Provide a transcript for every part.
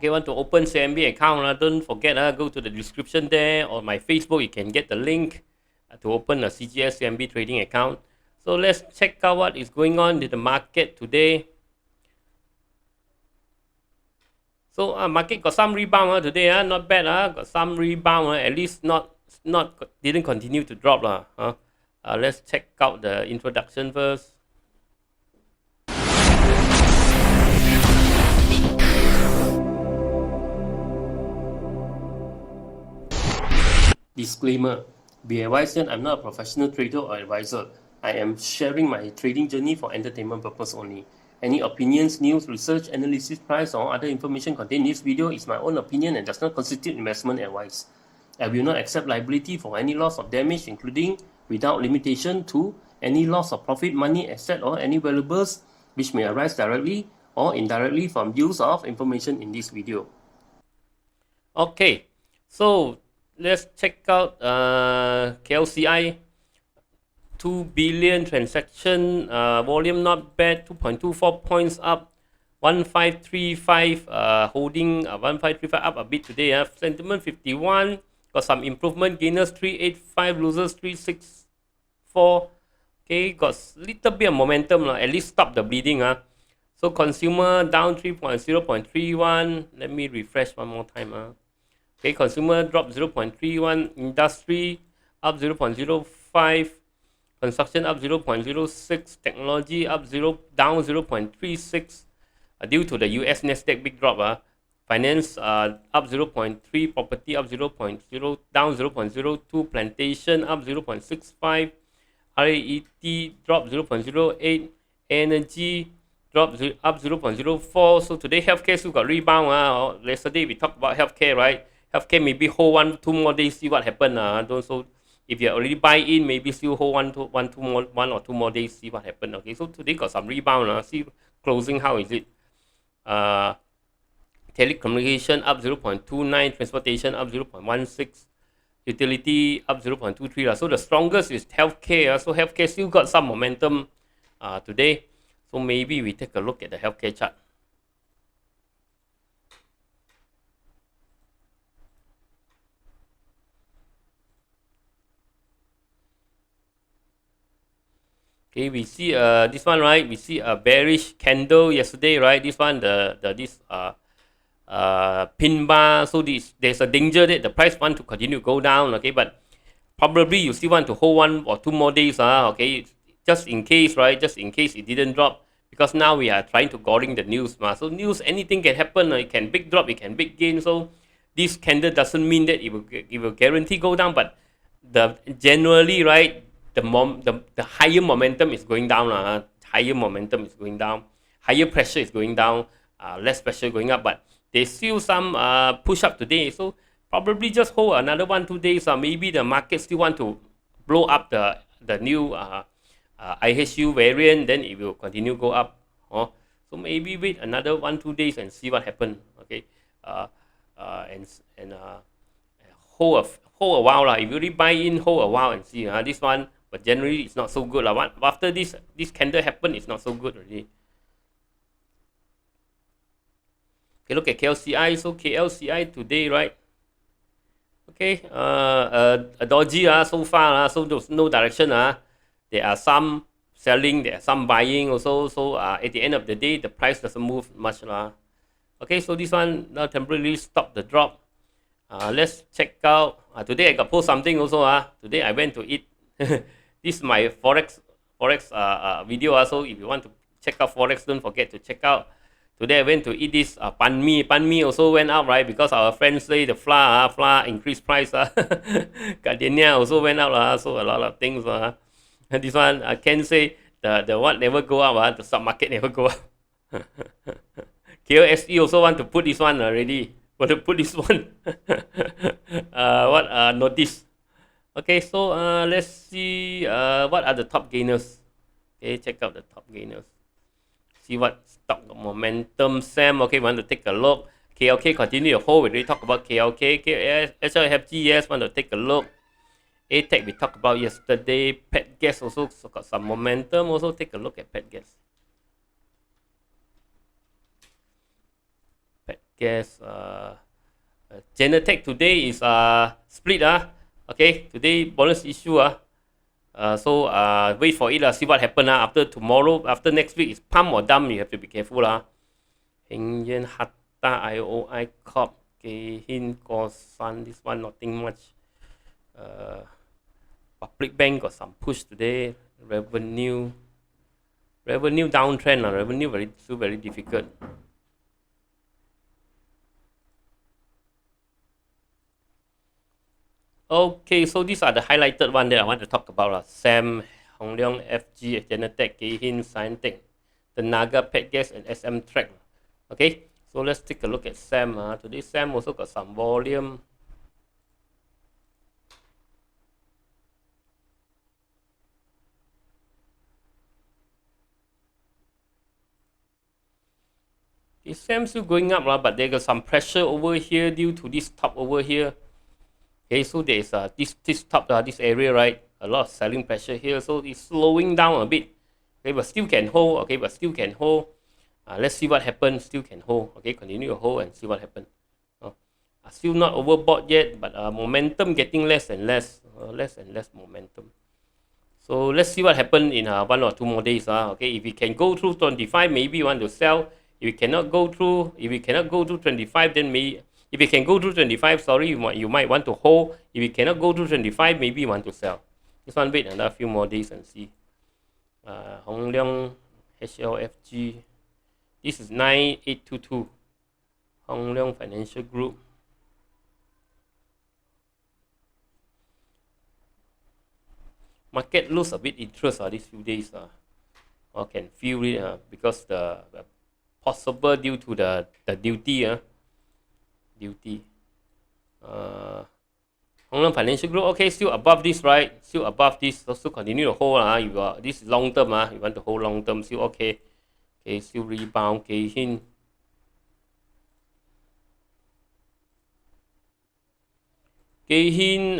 okay, want to open CIMB account, don't forget, go to the description there, or my Facebook, you can get the link to open a CGS-CIMB trading account. So let's check out what is going on in the market today. So market got some rebound today, not bad, got some rebound, at least didn't continue to drop let's check out the introduction first. Disclaimer: be advised that I'm not a professional trader or advisor. I am sharing my trading journey for entertainment purpose only. Any opinions, news, research, analysis, price, or other information contained in this video is my own opinion and does not constitute investment advice. I will not accept liability for any loss or damage, including, without limitation to, any loss of profit, money, asset, or any valuables which may arise directly or indirectly from use of information in this video. Okay, so let's check out KLCI. 2 billion transaction volume, not bad. 2.24 points up. 1535 holding 1535 up a bit today. Sentiment 51, got some improvement. Gainers 385, losers 364. Okay, got little bit of momentum, at least stop the bleeding. So consumer down 0.31. Let me refresh one more time. Okay, consumer drop 0.31, industry up 0.05, construction up 0.06, technology up down 0.36 due to the US Nasdaq big drop. Finance up 0.3, property up 0.0, down 0.02, plantation up 0.65, RET drop 0.08, energy drop up 0.04. So today healthcare still got rebound. Yesterday we talked about healthcare, right? Healthcare maybe hold 2 more days, see what happen. So if you already buy in, maybe still hold 1 or 2 more days, see what happen. Okay, so today got some rebound. See closing, how is it? Telecommunication up 0.29, transportation up 0.16, utility up 0.23. So the strongest is healthcare. So healthcare still got some momentum today. So maybe we take a look at the healthcare chart. Okay, we see this one, right? We see a bearish candle yesterday, right? This one, this pin bar. So there's a danger that the price want to continue to go down. Okay, but probably you still want to hold 1 or 2 more days. Okay, just in case, right? Just in case it didn't drop, because now we are trying to goring the news. So news, anything can happen. It can big drop, it can big gain. So this candle doesn't mean that it will guarantee go down, but generally, right? The higher momentum is going down. Higher momentum is going down. Higher pressure is going down. Less pressure going up. But there's still some push up today. So probably just hold another 1-2 days. Maybe the market still want to blow up the new IHU variant. Then it will continue go up. So maybe wait another 1-2 days and see what happens. Okay. Hold a while. If you really buy in, hold a while and see. This one. But generally, it's not so good. After this candle happened, it's not so good already. Okay, look at KLCI. So KLCI today, right? Okay, a dodgy so far. So there's no direction. There are some selling, there are some buying also. So at the end of the day, the price doesn't move much. Okay, so this one now temporarily stop the drop. Let's check out. Today I got post something also. Today I went to eat. This is my forex video. So if you want to check out forex, don't forget to check out. Today I went to eat this pan mi. Pan mi also went up, right? Because our friends say the flour increased price. Gardenia also went up. So a lot of things. And this one I can say the what never go up. The stock market never go up. KLSE also want to put this one already. Want to put this one. Notice. Okay, so let's see what are the top gainers. Okay, check out the top gainers. See what stock momentum SAM. Okay, want to take a look. KLK continue to hold. We already talked about KLK. HLFG, yes, want to take a look. ATEC we talked about yesterday. PETGAS also got some momentum. Also take a look at PETGAS. PETGAS. GENETEC today is split. Okay, today bonus issue. So wait for it. See what happen. After tomorrow, after next week, is pump or dump. You have to be careful. Heng Yen Hatta IOI Corp. KEIHIN Kosan. This one nothing much. Public Bank got some push today. Revenue downtrend. Revenue still very difficult. Okay, so these are the highlighted one that I want to talk about. SAM, Hong Leong, FG, GENETEC, KEIHIN, ScienTech, the Naga, PETGAS, and SM Track. Okay, so let's take a look at SAM. Today SAM also got some volume. Okay, SAM still going up, but they got some pressure over here due to this top over here. Okay, so there is this top, this area, right? A lot of selling pressure here, so it's slowing down a bit. Okay, but still can hold. Okay, but still can hold. Let's see what happens. Still can hold. Okay, continue to hold and see what happens. Still not overbought yet, but momentum getting less and less momentum. So let's see what happens in 1 or 2 more days. Okay, if we can go through 25, maybe you want to sell. If we cannot go through 25, then maybe. If you can go through 25, sorry, you might want to hold. If you cannot go through 25, maybe you want to sell. This one wait another few more days and see. Hong Leong, HLFG. This is 9822. Hong Leong Financial Group. Market lose a bit interest these few days. I can feel it because the possible due to the duty. Hong Leong Financial Group, okay, still above this, right? Still above this, also continue to hold. This is long term. You want to hold long term, still okay. Okay, still rebound. KEIHIN. KEIHIN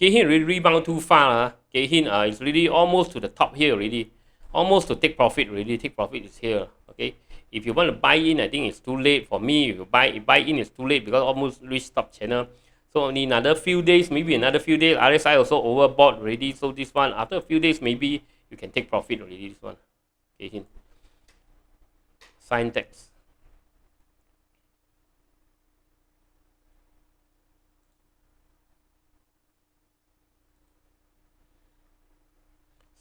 really rebound too far. KEIHIN is really almost to the top here already. Almost to take profit already. Take profit is here. Okay. If you want to buy in, I think it's too late for me. If you buy in, it's too late because almost reached stop channel. So only another few days, maybe another few days. RSI also overbought already. So this one, after a few days, maybe you can take profit already. This one. KEIHIN. ScienTX.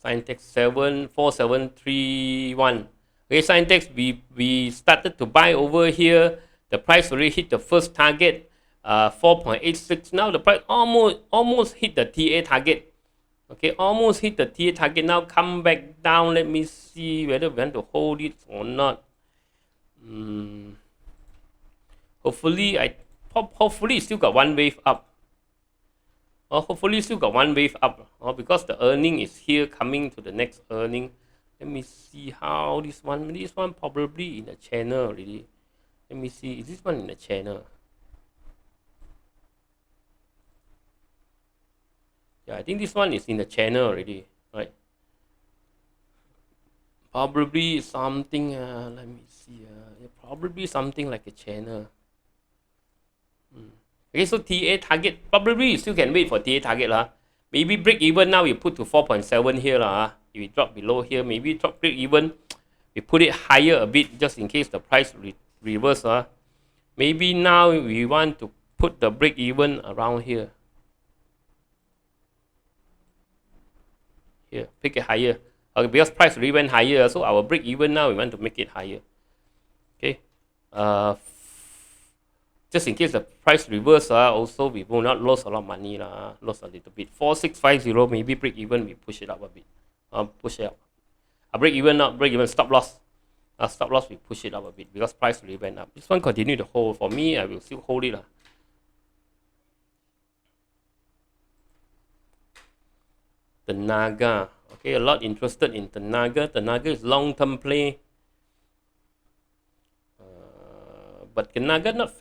ScienTX 74731. Okay, ScienTX, we started to buy over here. The price already hit the first target, 4.86. Now the price almost hit the TA target. Okay, almost hit the TA target. Now come back down. Let me see whether we want to hold it or not. Hopefully, hopefully it still got one wave up. Hopefully still got one wave up. Because the earning is here coming to the next earning. Let me see how this one probably in the channel already. Let me see, is this one in the channel? Yeah, I think this one is in the channel already, right? Probably something, let me see, probably something like a channel. Okay, so TA target, probably you still can wait for TA target. Maybe break even now, you put to 4.7 here. If you drop below here, maybe drop break even, we put it higher a bit just in case the price reverse. Maybe now we want to put the break even around here. Here, pick it higher. Okay, because price really went higher, so our break even now we want to make it higher. Okay. Just in case the price reverse, also we will not lose a lot of money. Lost a little bit. 4650, maybe break even, we push it up a bit. Push it up. Break even, not break even, stop loss. Stop loss, we push it up a bit because price really went up. This one continue to hold. For me, I will still hold it. The Naga. Okay, a lot interested in the Naga. The Naga is long-term play. But the Naga not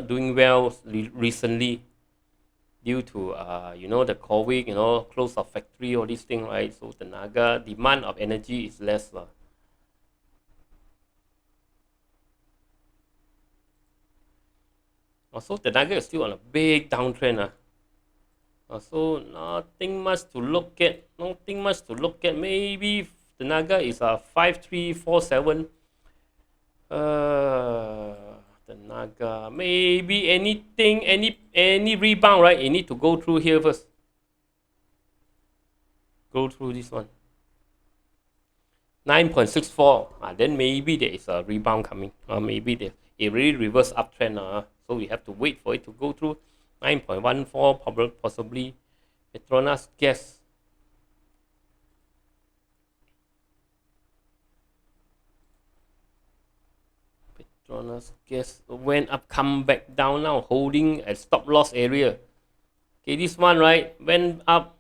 doing well recently due to the COVID, close of factory, all these things, right? So the Naga demand of energy is less. So the Naga is still on a big downtrend. So nothing much to look at. Nothing much to look at. Maybe the Naga is 5347. The Naga. Maybe anything, any rebound, right? You need to go through here first. Go through this one. 9.64. Then maybe there is a rebound coming. Maybe it really reverse uptrend. So we have to wait for it to go through 9.14, possibly. Petronas Gas. Petronas Gas went up, come back down now, holding at stop loss area. Okay, this one, right, went up.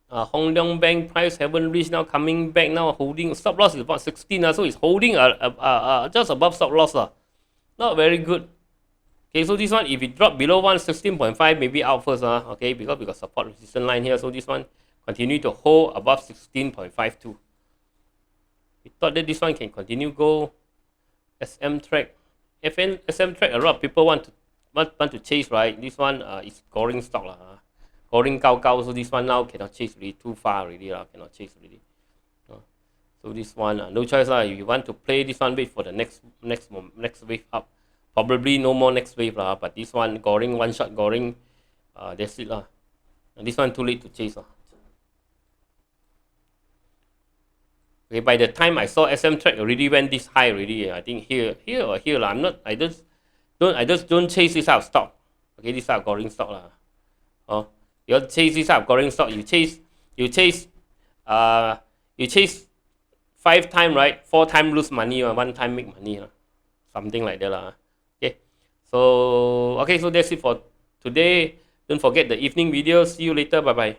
Hong Leong Bank price haven't reached, now coming back, now holding. Stop loss is about 16, so it's holding just above stop loss. Not very good. Okay, so this one, if it drop below 116.5, maybe out first. Okay, because we got support resistance line here. So this one continue to hold above 16.52. We thought that this one can continue go. SM track. SM track, a lot of people want to chase, right? This one is scoring stock. Scoring gao, so this one now cannot chase really, too far already. Cannot chase really. So this one, no choice. If you want to play this one, wait for the next wave up. Probably no more next wave, but this one, goring, one shot goring, that's it. And this one too late to chase. Okay, by the time I saw SM track already went this high already. I think here or here. I just don't chase this out of stock. Okay, this out goring stock. You chase this out goring stock. You chase 5 times, right? 4 times lose money, 1 time make money. Something like that. Okay, so that's it for today. Don't forget the evening video. See you later. Bye bye.